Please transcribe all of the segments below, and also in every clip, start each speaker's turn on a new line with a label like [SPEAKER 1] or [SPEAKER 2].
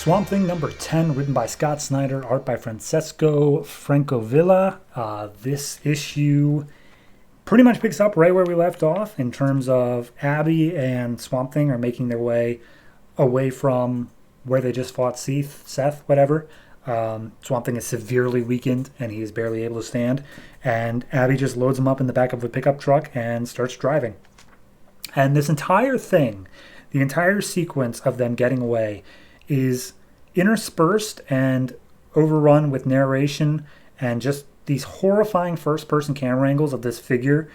[SPEAKER 1] Swamp Thing number 10, written by Scott Snyder, art by Francesco Francovilla. This issue pretty much picks up right where we left off in terms of Abby and Swamp Thing are making their way away from where they just fought Seth, whatever. Swamp Thing is severely weakened and he is barely able to stand. And Abby just loads him up in the back of a pickup truck and starts driving. And this entire thing, the entire sequence of them getting away, is interspersed and overrun with narration and just these horrifying first-person camera angles of this figure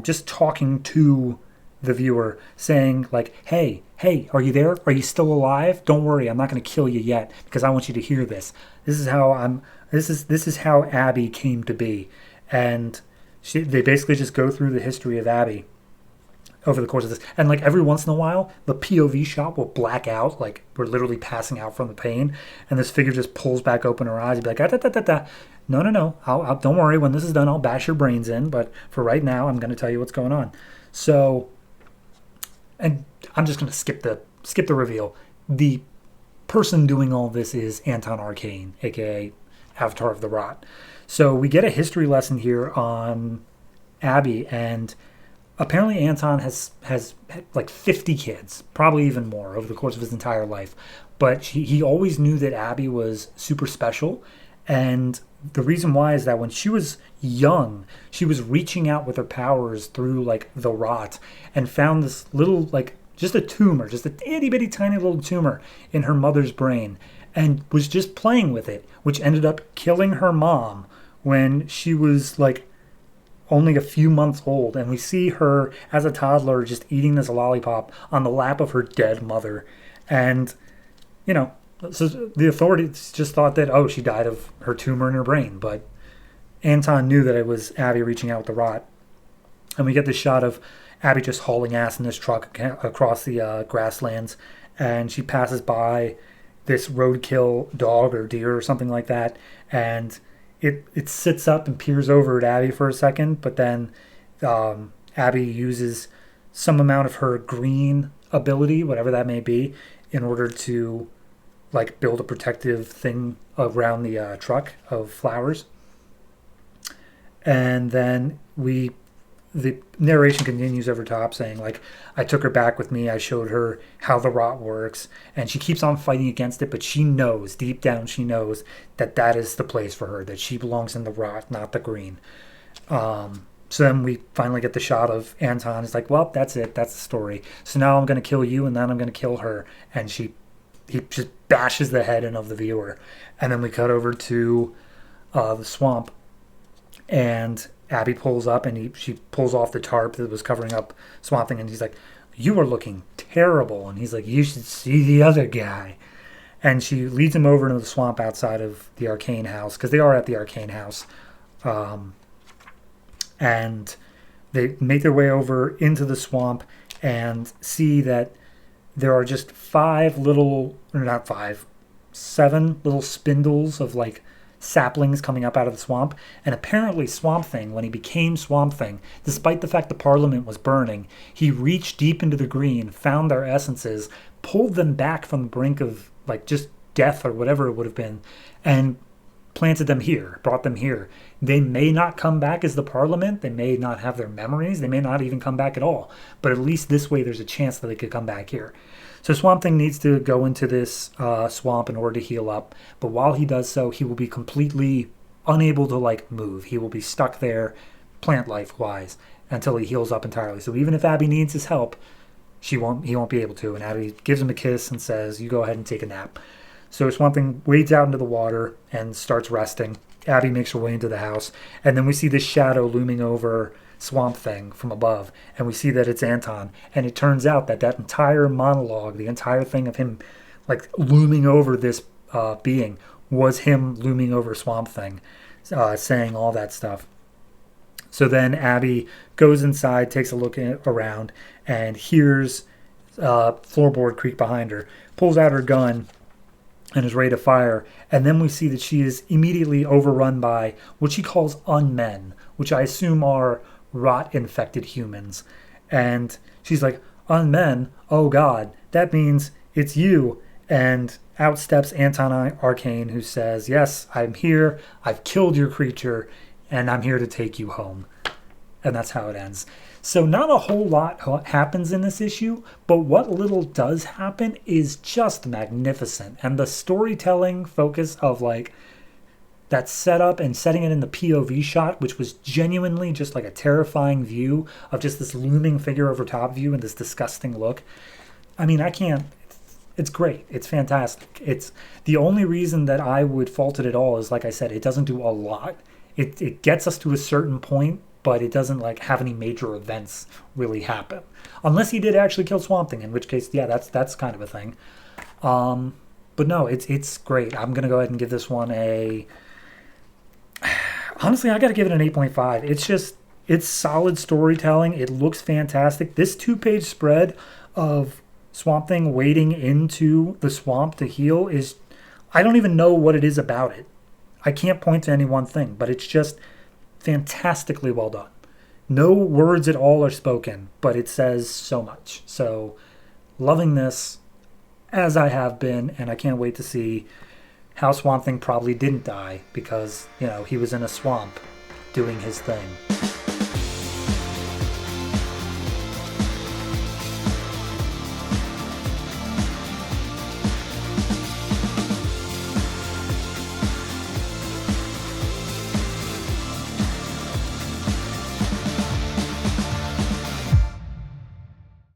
[SPEAKER 1] just talking to the viewer, saying like, hey, are you there? Are you still alive? Don't worry, I'm not going to kill you yet because I want you to hear this. This is how Abby came to be. And they basically just go through the history of Abby over the course of this. And like every once in a while, the POV shot will black out, like we're literally passing out from the pain, and this figure just pulls back open her eyes and be like, no, I'll don't worry, when this is done, I'll bash your brains in, but for right now, I'm going to tell you what's going on. So, and I'm just going to skip the reveal. The person doing all this is Anton Arcane, aka Avatar of the Rot. So we get a history lesson here on Abby, and apparently Anton has like 50 kids, probably even more over the course of his entire life. But he always knew that Abby was super special. And the reason why is that when she was young, she was reaching out with her powers through like the rot and found this little, like just a tumor, just a itty bitty tiny little tumor in her mother's brain, and was just playing with it, which ended up killing her mom when she was like only a few months old. And we see her as a toddler just eating this lollipop on the lap of her dead mother. And, you know, so the authorities just thought that, oh, she died of her tumor in her brain. But Anton knew that it was Abby reaching out with the rot. And we get this shot of Abby just hauling ass in this truck across the grasslands. And she passes by this roadkill dog or deer or something like that. And it sits up and peers over at Abby for a second, but then Abby uses some amount of her green ability, whatever that may be, in order to like build a protective thing around the truck of flowers. And then the narration continues over top saying like, I took her back with me, I showed her how the rot works, and she keeps on fighting against it, but she knows, deep down she knows that that is the place for her, that she belongs in the rot, not the green. So then we finally get the shot of Anton. It's like, well, that's it, that's the story. So now I'm going to kill you, and then I'm going to kill her. And he just bashes the head in of the viewer. And then we cut over to the swamp, and Abby pulls up and she pulls off the tarp that was covering up Swamp Thing, and he's like, you are looking terrible. And he's like, you should see the other guy. And she leads him over into the swamp outside of the Arcane house, because they are at the Arcane house. And they make their way over into the swamp and see that there are just 7 little spindles of like saplings coming up out of the swamp. And apparently Swamp Thing, when he became Swamp Thing, despite the fact the Parliament was burning, he reached deep into the green, found their essences, pulled them back from the brink of like just death or whatever it would have been, and planted them here, brought them here. They may not come back as the Parliament, they may not have their memories, they may not even come back at all, but at least this way there's a chance that they could come back here. So Swamp Thing needs to go into this swamp in order to heal up. But while he does so, he will be completely unable to like move. He will be stuck there, plant life wise, until he heals up entirely. So even if Abby needs his help, he won't be able to. And Abby gives him a kiss and says, you go ahead and take a nap. So Swamp Thing wades out into the water and starts resting. Abby makes her way into the house. And then we see this shadow looming over Swamp Thing from above, and we see that it's Anton. And it turns out that entire monologue, the entire thing of him like looming over this being, was him looming over Swamp Thing, saying all that stuff. So then Abby goes inside, takes a look around, and hears floorboard creak behind her, pulls out her gun and is ready to fire. And then we see that she is immediately overrun by what she calls unmen, which I assume are rot-infected humans. And she's like, unmen? Oh God, that means it's you. And outsteps Anti-Arcane, who says, yes, I'm here, I've killed your creature, and I'm here to take you home. And that's how it ends. So not a whole lot happens in this issue, but what little does happen is just magnificent. And the storytelling focus of like that setup and setting it in the POV shot, which was genuinely just like a terrifying view of just this looming figure over top of you and this disgusting look. I mean, it's great. It's fantastic. It's the only reason that I would fault it at all is, like I said, it doesn't do a lot. It gets us to a certain point, but it doesn't like have any major events really happen. Unless he did actually kill Swamp Thing, in which case, yeah, that's kind of a thing. But no, it's great. I'm going to go ahead and give this one a... Honestly, I got to give it an 8.5. It's solid storytelling. It looks fantastic. This 2-page spread of Swamp Thing wading into the swamp to heal is... I don't even know what it is about it. I can't point to any one thing, but it's just fantastically well done. No words at all are spoken, but it says so much. So, loving this, as I have been, and I can't wait to see how Swamp Thing probably didn't die because, he was in a swamp doing his thing.